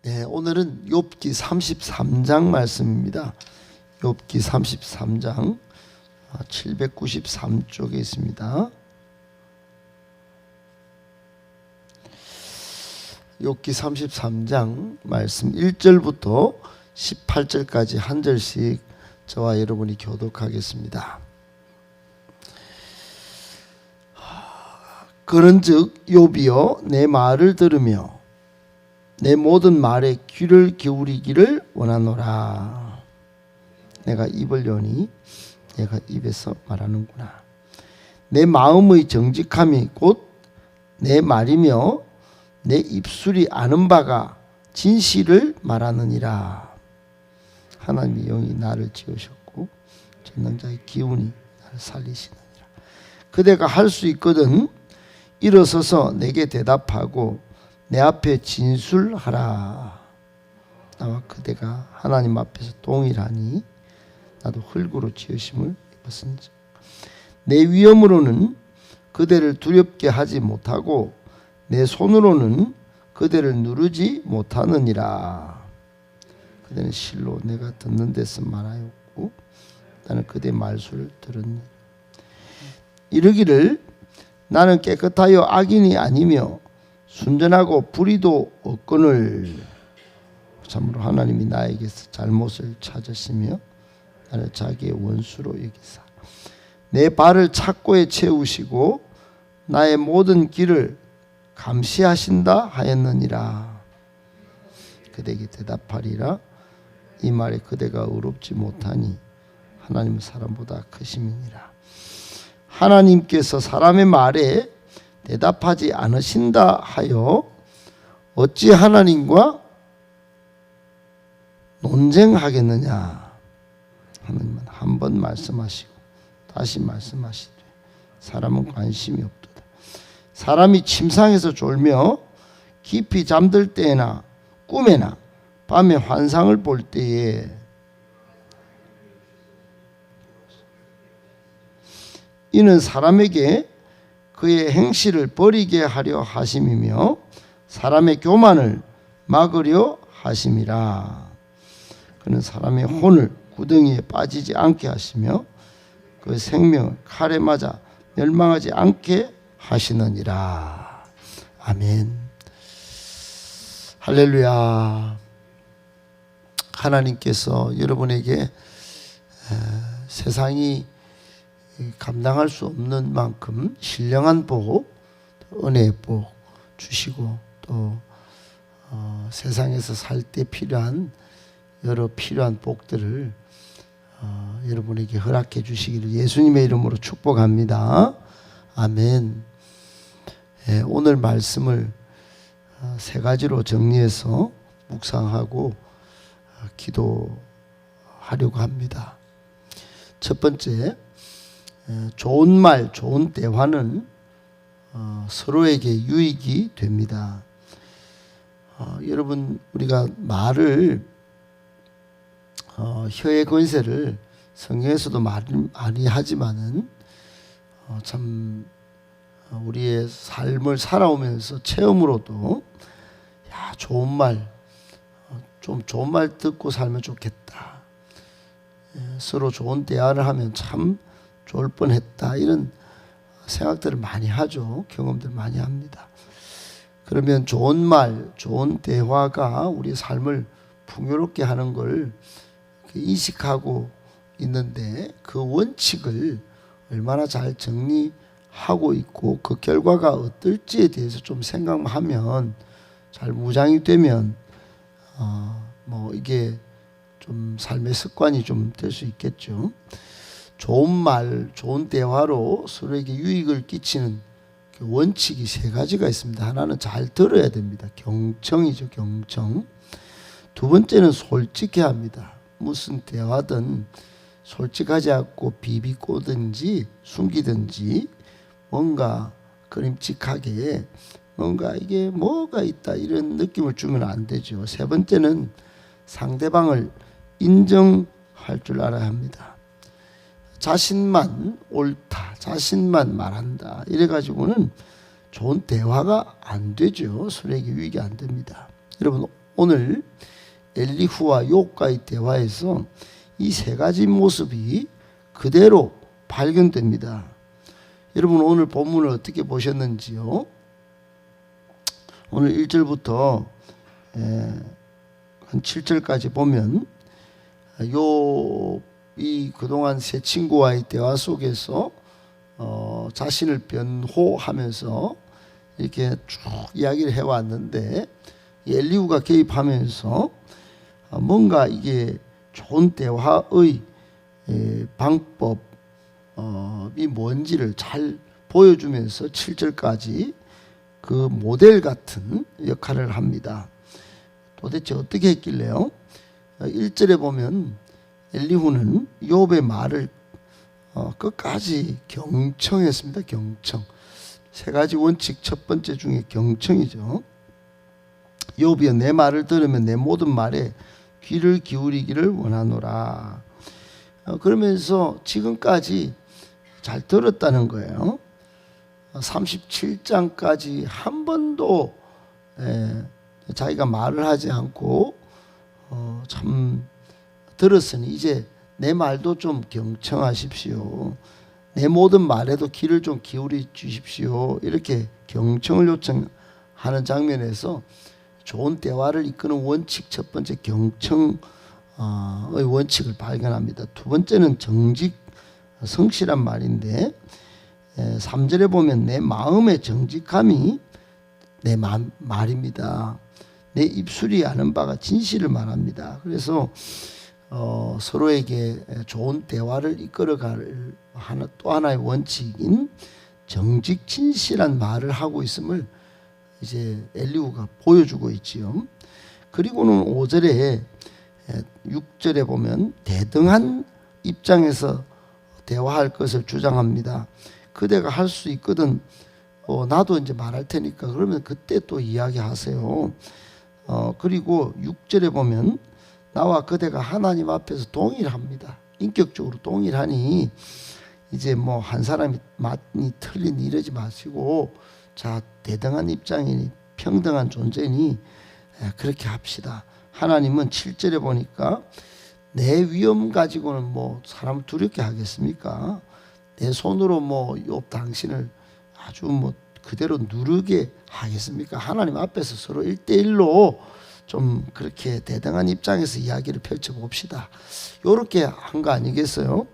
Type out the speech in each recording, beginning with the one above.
네, 오늘은 욥기 33장 말씀입니다. 욥기 33장 793쪽에 있습니다. 욥기 33장 말씀 1절부터 18절까지 한 절씩 저와 여러분이 교독하겠습니다. 그런즉 욥이여, 내 말을 들으며 내 모든 말에 귀를 기울이기를 원하노라. 내가 입을 여니 내가 입에서 말하는구나. 내 마음의 정직함이 곧 내 말이며 내 입술이 아는 바가 진실을 말하느니라. 하나님의 영이 나를 지으셨고 전능자의 기운이 나를 살리시느니라. 그대가 할 수 있거든 일어서서 내게 대답하고 내 앞에 진술하라. 나와 그대가 하나님 앞에서 동일하니 나도 흙으로 지으심을 입었은지 내 위엄으로는 그대를 두렵게 하지 못하고 내 손으로는 그대를 누르지 못하느니라. 그대는 실로 내가 듣는 데서 말하였고 나는 그대 말수를 들었니. 이르기를 나는 깨끗하여 악인이 아니며 순전하고 불의도 없거늘. 참으로 하나님이 나에게서 잘못을 찾으시며 나를 자기의 원수로 여기사 내 발을 착고에 채우시고 나의 모든 길을 감시하신다 하였느니라. 그대에게 대답하리라. 이 말에 그대가 의롭지 못하니 하나님은 사람보다 크심이니라. 하나님께서 사람의 말에 대답하지 않으신다 하여 어찌 하나님과 논쟁하겠느냐. 하나님은 한 번 말씀하시고 다시 말씀하시되 사람은 관심이 없도다. 사람이 침상에서 졸며 깊이 잠들 때나 꿈에나 밤에 환상을 볼 때에 이는 사람에게 그의 행실을 버리게 하려 하심이며 사람의 교만을 막으려 하심이라. 그는 사람의 혼을 구덩이에 빠지지 않게 하시며 그 생명을 칼에 맞아 멸망하지 않게 하시느니라. 아멘. 할렐루야. 하나님께서 여러분에게 세상이 감당할 수 없는 만큼 신령한 복, 은혜의 복 주시고 또 세상에서 살 때 필요한 여러 필요한 복들을 여러분에게 허락해 주시기를 예수님의 이름으로 축복합니다. 아멘. 오늘 말씀을 세 가지로 정리해서 묵상하고 기도하려고 합니다. 첫 번째, 좋은 말, 좋은 대화는 서로에게 유익이 됩니다. 여러분, 우리가 말을 혀의 권세를 성경에서도 많이 하지만은 참 우리의 삶을 살아오면서 체험으로도 야, 좋은 말, 좀 좋은 말 듣고 살면 좋겠다. 서로 좋은 대화를 하면 참 좋을 뻔했다. 이런 생각들을 많이 하죠. 경험들 많이 합니다. 그러면 좋은 말, 좋은 대화가 우리 삶을 풍요롭게 하는 걸 인식하고 있는데 그 원칙을 얼마나 잘 정리하고 있고 그 결과가 어떨지에 대해서 좀 생각하면 잘 무장이 되면 이게 좀 삶의 습관이 좀 될 수 있겠죠. 좋은 말, 좋은 대화로 서로에게 유익을 끼치는 원칙이 세 가지가 있습니다. 하나는 잘 들어야 됩니다. 경청이죠, 경청. 두 번째는 솔직해야 합니다. 무슨 대화든 솔직하지 않고 비비꼬든지 숨기든지 뭔가 그림직하게 뭔가 이게 뭐가 있다 이런 느낌을 주면 안 되죠. 세 번째는 상대방을 인정할 줄 알아야 합니다. 자신만 옳다, 자신만 말한다 이래가지고는 좋은 대화가 안 되죠. 서로에게 유익이 안 됩니다. 여러분, 오늘 엘리후와 욥과의 대화에서 이 세 가지 모습이 그대로 발견됩니다. 여러분 오늘 본문을 어떻게 보셨는지요? 오늘 1절부터 한 7절까지 보면 욥이 그동안 세 친구와의 대화 속에서 자신을 변호하면서 이렇게 쭉 이야기를 해왔는데 엘리후가 개입하면서 뭔가 이게 좋은 대화의 방법이 뭔지를 잘 보여주면서 7절까지 그 모델 같은 역할을 합니다. 도대체 어떻게 했길래요? 1절에 보면 엘리후는 욥의 말을 끝까지 경청했습니다. 경청. 세 가지 원칙 첫 번째 중에 경청이죠. 욥이여 내 말을 들으면 내 모든 말에 귀를 기울이기를 원하노라. 그러면서 지금까지 잘 들었다는 거예요. 37장까지 한 번도 자기가 말을 하지 않고 참 들었으니 이제 내 말도 좀 경청하십시오. 내 모든 말에도 귀를 좀 기울여 주십시오. 이렇게 경청을 요청하는 장면에서 좋은 대화를 이끄는 원칙 첫 번째 경청의 원칙을 발견합니다. 두 번째는 정직 성실한 말인데 3절에 보면 내 마음의 정직함이 내 말입니다. 내 입술이 아는 바가 진실을 말합니다. 그래서 서로에게 좋은 대화를 이끌어갈 또 하나의 원칙인 정직 진실한 말을 하고 있음을 이제 엘리후가 보여주고 있지요. 그리고는 5절에 6절에 보면 대등한 입장에서 대화할 것을 주장합니다. 그대가 할 수 있거든 나도 이제 말할 테니까 그러면 그때 또 이야기하세요. 그리고 6절에 보면 나와 그대가 하나님 앞에서 동일합니다. 인격적으로 동일하니 이제 뭐 한 사람이 많이 틀리니 이러지 마시고 자 대등한 입장이니 평등한 존재니 그렇게 합시다. 하나님은 7절에 보니까 내 위엄 가지고는 뭐 사람 두렵게 하겠습니까? 내 손으로 뭐 욥 당신을 아주 뭐 그대로 누르게 하겠습니까? 하나님 앞에서 서로 1대1로 좀 그렇게 대등한 입장에서 이야기를 펼쳐봅시다. 이렇게 한 거 아니겠어요?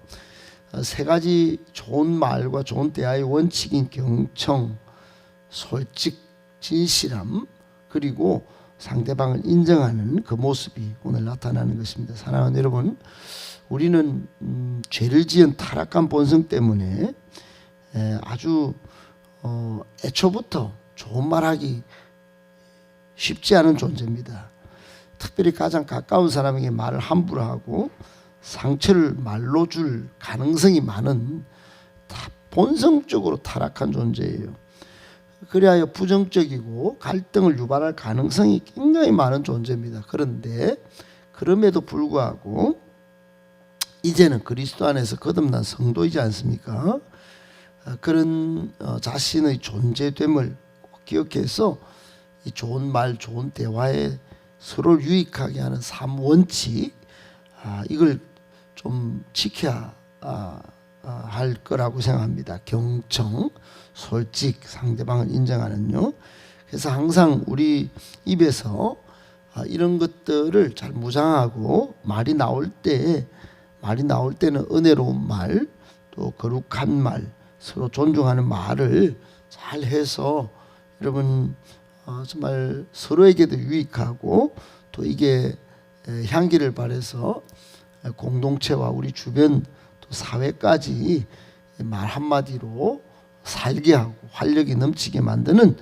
세 가지 좋은 말과 좋은 대화의 원칙인 경청, 솔직, 진실함, 그리고 상대방을 인정하는 그 모습이 오늘 나타나는 것입니다. 사랑하는 여러분, 우리는 죄를 지은 타락한 본성 때문에 아주 애초부터 좋은 말하기 쉽지 않은 존재입니다. 특별히 가장 가까운 사람에게 말을 함부로 하고 상처를 말로 줄 가능성이 많은 본성적으로 타락한 존재예요. 그리하여 부정적이고 갈등을 유발할 가능성이 굉장히 많은 존재입니다. 그런데 그럼에도 불구하고 이제는 그리스도 안에서 거듭난 성도이지 않습니까? 그런 자신의 존재됨을 기억해서 이 좋은 말, 좋은 대화에 서로를 유익하게 하는 3원칙 이걸 좀 지켜야 할 거라고 생각합니다. 경청, 솔직, 상대방을 인정하는요. 그래서 항상 우리 입에서 이런 것들을 잘 무장하고 말이 나올 때는 은혜로운 말, 또 거룩한 말, 서로 존중하는 말을 잘 해서 여러분 정말 서로에게도 유익하고 또 이게 향기를 발해서 공동체와 우리 주변 또 사회까지 말 한마디로 살게 하고 활력이 넘치게 만드는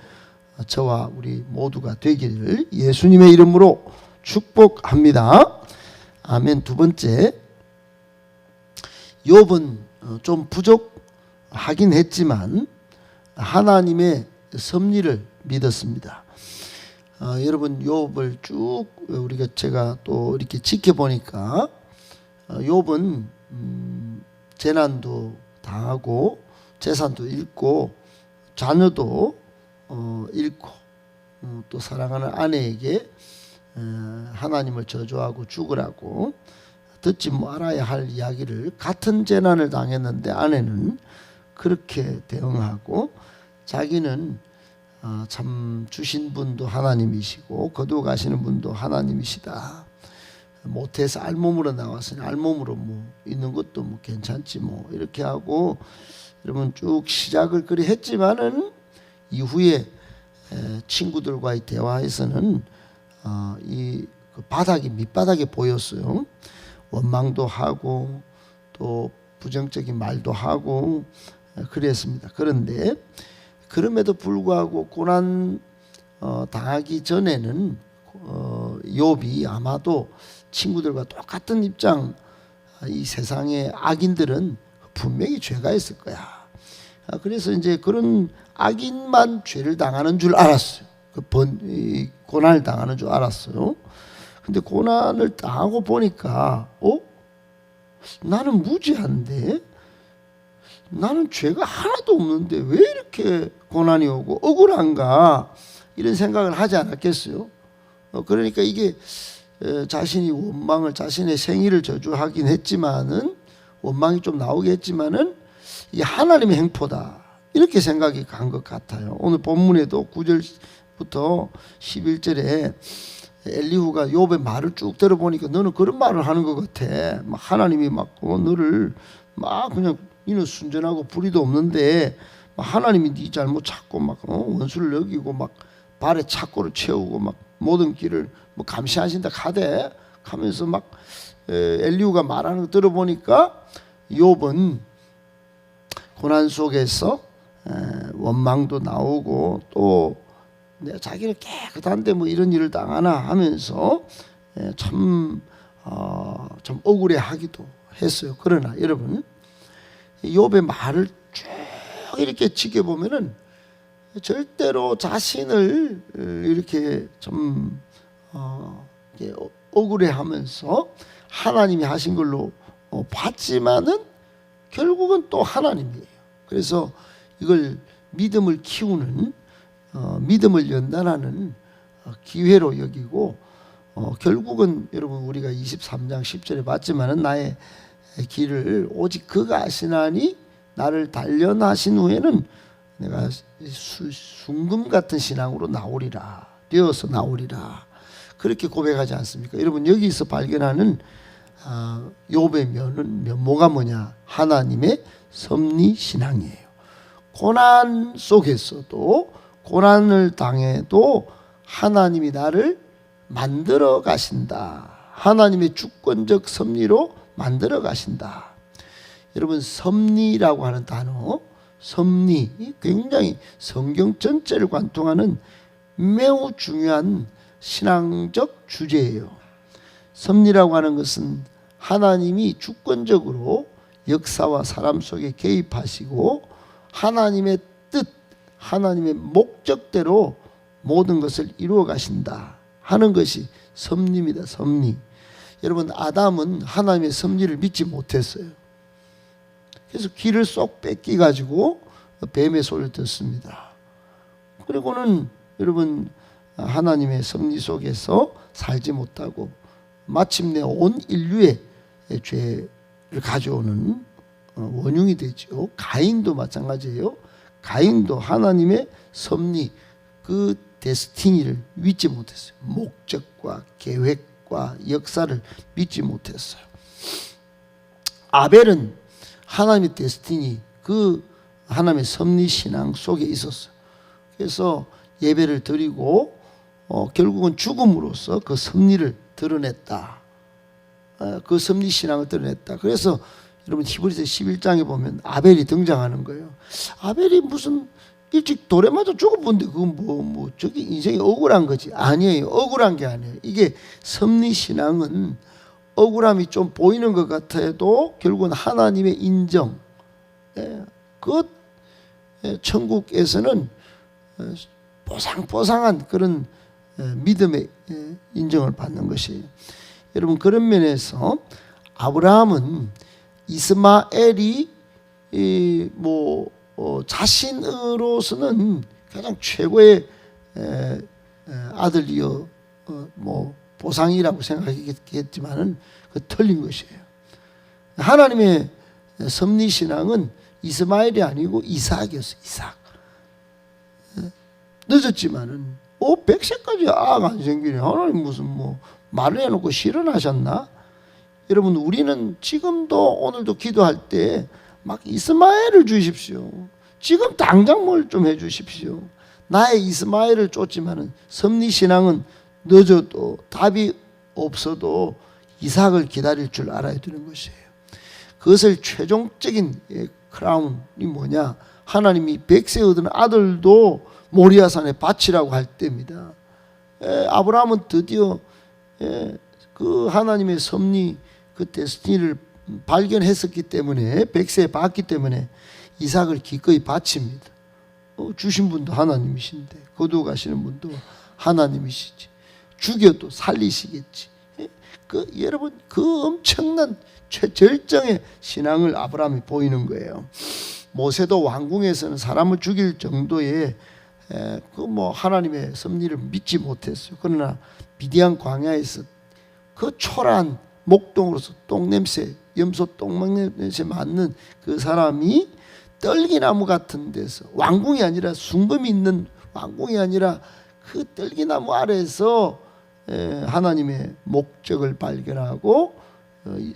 저와 우리 모두가 되기를 예수님의 이름으로 축복합니다. 아멘. 두 번째, 욥은 좀 부족하긴 했지만 하나님의 섭리를 믿었습니다. 여러분 욥을 쭉 제가 또 이렇게 지켜보니까 욥은 재난도 당하고 재산도 잃고 자녀도 잃고 또 사랑하는 아내에게 하나님을 저주하고 죽으라고 듣지 말아야 할 이야기를 같은 재난을 당했는데 아내는 그렇게 대응하고 자기는 참 주신 분도 하나님이시고 거두가시는 분도 하나님이시다. 못해서 알몸으로 나왔으니 알몸으로 뭐 있는 것도 뭐 괜찮지 뭐 이렇게 하고 여러분 쭉 시작을 그리 했지만은 이후에 친구들과의 대화에서는 이 바닥이 밑바닥에 보였어요. 원망도 하고 또 부정적인 말도 하고 그랬습니다. 그런데 그럼에도 불구하고 고난 당하기 전에는 욥이 아마도 친구들과 똑같은 입장, 이 세상의 악인들은 분명히 죄가 있을 거야. 그래서 이제 그런 악인만 죄를 당하는 줄 알았어요. 고난을 당하는 줄 알았어요. 근데 고난을 당하고 보니까 나는 무죄한데 나는 죄가 하나도 없는데 왜 이렇게 고난이 오고 억울한가 이런 생각을 하지 않았겠어요. 그러니까 이게 자신이 원망을 자신의 생일을 저주하긴 했지만은 원망이 좀 나오게 했지만은 이게 하나님의 행포다 이렇게 생각이 간 것 같아요. 오늘 본문에도 9절부터 11절에 엘리후가 욥의 말을 쭉 들어보니까 너는 그런 말을 하는 것 같아. 막 하나님이 막 너를 막 그냥 너는 순전하고 불의도 없는데 막 하나님이 네 잘못 찾고 막 원수를 여기고 막 발에 착고를 채우고 막 모든 길을 뭐 감시하신다 카대 하면서 막 엘리후가 말하는 거 들어보니까 욥은 고난 속에서 원망도 나오고 또 내가 자기를 깨끗한데 뭐 이런 일을 당하나 하면서 참 억울해하기도 했어요. 그러나 여러분 욥의 말을 쭉 이렇게 지켜보면은 절대로 자신을 이렇게 좀 억울해하면서 하나님이 하신 걸로 봤지만은 결국은 또 하나님이에요. 그래서 이걸 믿음을 키우는 믿음을 연단하는 기회로 여기고 결국은 여러분 우리가 23장 10절에 봤지만은 나의 길을 오직 그가 아시나니 나를 단련하신 후에는 내가 순금 같은 신앙으로 나오리라 되어서 나오리라 그렇게 고백하지 않습니까? 여러분 여기서 발견하는 욥의 면모가 뭐냐? 하나님의 섭리 신앙이에요. 고난 속에서도 고난을 당해도 하나님이 나를 만들어 가신다. 하나님의 주권적 섭리로 만들어 가신다. 여러분 섭리라고 하는 단어 섭리 굉장히 성경 전체를 관통하는 매우 중요한 신앙적 주제예요. 섭리라고 하는 것은 하나님이 주권적으로 역사와 사람 속에 개입하시고 하나님의 뜻, 하나님의 목적대로 모든 것을 이루어 가신다 하는 것이 섭리입니다. 섭리. 여러분 아담은 하나님의 섭리를 믿지 못했어요. 그래서 귀를 쏙 뺏기 가지고 뱀의 소리를 듣습니다. 그리고는 여러분 하나님의 섭리 속에서 살지 못하고 마침내 온 인류의 죄를 가져오는 원흉이 되죠. 가인도 마찬가지예요. 가인도 하나님의 섭리 그 데스티니를 믿지 못했어요. 목적과 계획과 역사를 믿지 못했어요. 아벨은 하나님의 데스티니 그 하나님의 섭리 신앙 속에 있었어요. 그래서 예배를 드리고 결국은 죽음으로써 그 섭리를 드러냈다. 그 섭리 신앙을 드러냈다. 그래서 여러분 히브리서 11장에 보면 아벨이 등장하는 거예요. 아벨이 무슨 일찍 돌에 맞아 죽어본데 그건 뭐 저기 인생이 억울한 거지. 아니에요. 억울한 게 아니에요. 이게 섭리 신앙은 억울함이 좀 보이는 것 같아도 결국은 하나님의 인정. 그 천국에서는 뽀상뽀상한 그런 믿음의 인정을 받는 것이에요. 여러분 그런 면에서 아브라함은 이스마엘이 자신으로서는 가장 최고의 아들이요 보상이라고 생각했겠지만은 그 틀린 것이에요. 하나님의 섭리신앙은 이스마엘이 아니고 이삭이었어요. 이삭. 늦었지만은 100세까지 아가 안 생기네. 하나님 무슨 뭐 말을 해놓고 실현하셨나? 여러분, 우리는 지금도 오늘도 기도할 때 막 이스마엘을 주십시오. 지금 당장 뭘 좀 해주십시오. 나의 이스마엘을 쫓지만은 섭리신앙은 늦어도 답이 없어도 이삭을 기다릴 줄 알아야 되는 것이에요. 그것을 최종적인 크라운이 뭐냐? 하나님이 100세 얻은 아들도 모리아산에 바치라고 할 때입니다. 아브라함은 드디어 그 하나님의 섭리, 그 데스티니를 발견했었기 때문에 100세에 봤기 때문에 이삭을 기꺼이 바칩니다. 주신 분도 하나님이신데 거두가시는 분도 하나님이시지. 죽여도 살리시겠지. 여러분, 그 엄청난 최절정의 신앙을 아브라함이 보이는 거예요. 모세도 왕궁에서는 사람을 죽일 정도의 그 뭐 하나님의 섭리를 믿지 못했어요. 그러나 미디안 광야에서 그 초라한 목동으로서 똥냄새, 염소 똥냄새 맡는 그 사람이 떨기나무 같은 데서, 왕궁이 아니라 순금이 있는 왕궁이 아니라 그 떨기나무 아래에서 하나님의 목적을 발견하고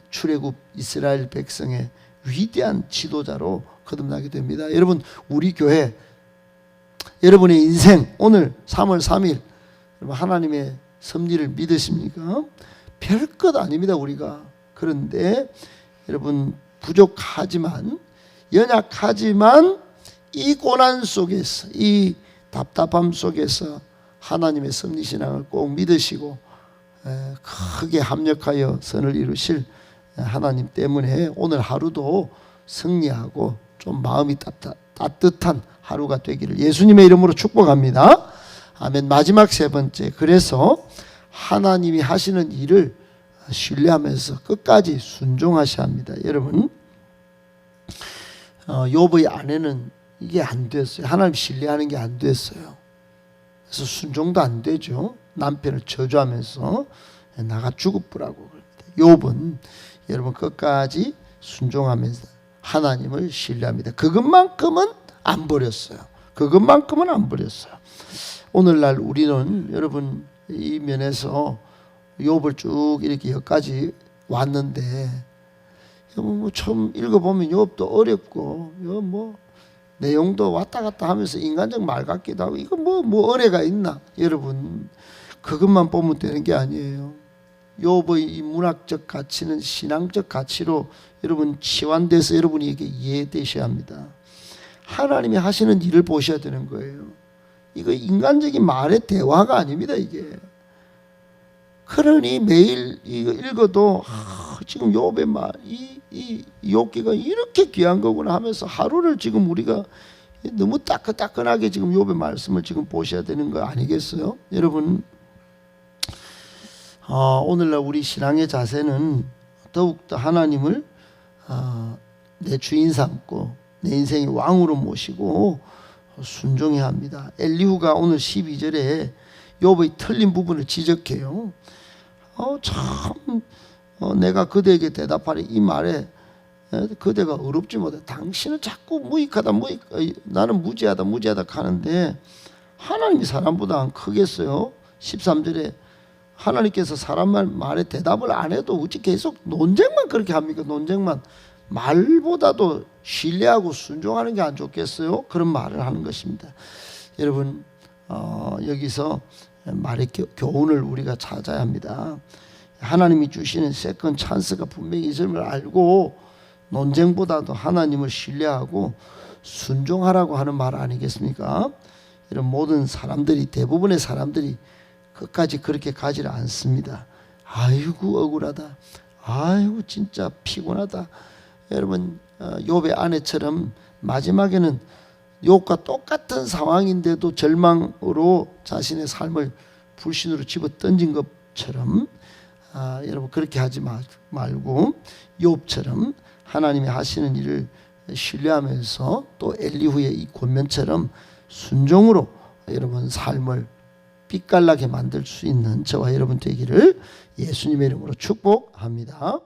출애굽 이스라엘 백성의 위대한 지도자로 거듭나게 됩니다. 여러분, 우리 교회, 여러분의 인생, 오늘 3월 3일 하나님의 섭리를 믿으십니까? 별것 아닙니다, 우리가. 그런데 여러분, 부족하지만, 연약하지만 이 고난 속에서, 이 답답함 속에서 하나님의 섭리신앙을 꼭 믿으시고 크게 합력하여 선을 이루실 하나님 때문에 오늘 하루도 승리하고 좀 마음이 따뜻한 하루가 되기를 예수님의 이름으로 축복합니다. 아멘. 마지막 세 번째, 그래서 하나님이 하시는 일을 신뢰하면서 끝까지 순종하셔야 합니다. 여러분, 욥의 아내는 이게 안 됐어요. 하나님 신뢰하는 게 안 됐어요. 그래서 순종도 안 되죠. 남편을 저주하면서 나가 죽을쁘라고. 욥은 여러분 끝까지 순종하면서 하나님을 신뢰합니다. 그것만큼은 안 버렸어요. 그것만큼은 안 버렸어요. 오늘날 우리는 여러분 이 면에서 욥을 쭉 이렇게 여기까지 왔는데, 뭐 처음 읽어보면 욥도 어렵고 뭐 내용도 왔다 갔다 하면서 인간적 말 같기도 하고, 이거 뭐 어뢰가 있나? 여러분, 그것만 보면 되는 게 아니에요. 욥의 이 문학적 가치는 신앙적 가치로 여러분 치환돼서 여러분에게 이해되셔야 합니다. 하나님이 하시는 일을 보셔야 되는 거예요. 이거 인간적인 말의 대화가 아닙니다, 이게. 그러니 매일 이거 읽어도 지금 욥의 말, 이 욥기가 이렇게 귀한 거구나 하면서 하루를 지금 우리가 너무 따끈따끈하게 지금 욥의 말씀을 지금 보셔야 되는 거 아니겠어요? 여러분, 오늘날 우리 신앙의 자세는 더욱더 하나님을 내 주인 삼고 내 인생의 왕으로 모시고 순종해야 합니다. 엘리후가 오늘 12절에 욥의 틀린 부분을 지적해요. 내가 그대에게 대답하리, 이 말에 그대가 어렵지 못해. 당신은 자꾸 무익하다, 나는 무지하다 하는데 하나님이 사람보다 크겠어요? 13절에 하나님께서 사람 말에 대답을 안 해도 어찌 계속 논쟁만 그렇게 합니까? 논쟁만. 말보다도 신뢰하고 순종하는 게 안 좋겠어요? 그런 말을 하는 것입니다. 여러분, 여기서 말의 교훈을 우리가 찾아야 합니다. 하나님이 주시는 세컨 찬스가 분명히 있음을 알고 논쟁보다도 하나님을 신뢰하고 순종하라고 하는 말 아니겠습니까? 이런 모든 사람들이, 대부분의 사람들이 끝까지 그렇게 가지를 않습니다. 아이고 억울하다, 아이고 진짜 피곤하다. 여러분, 욥의 아내처럼 마지막에는 욥과 똑같은 상황인데도 절망으로 자신의 삶을 불신으로 집어 던진 것처럼 여러분 그렇게 하지 말고 욥처럼 하나님이 하시는 일을 신뢰하면서 또 엘리후의 이 권면처럼 순종으로 여러분 삶을 빛깔나게 만들 수 있는 저와 여러분 되기를 예수님의 이름으로 축복합니다.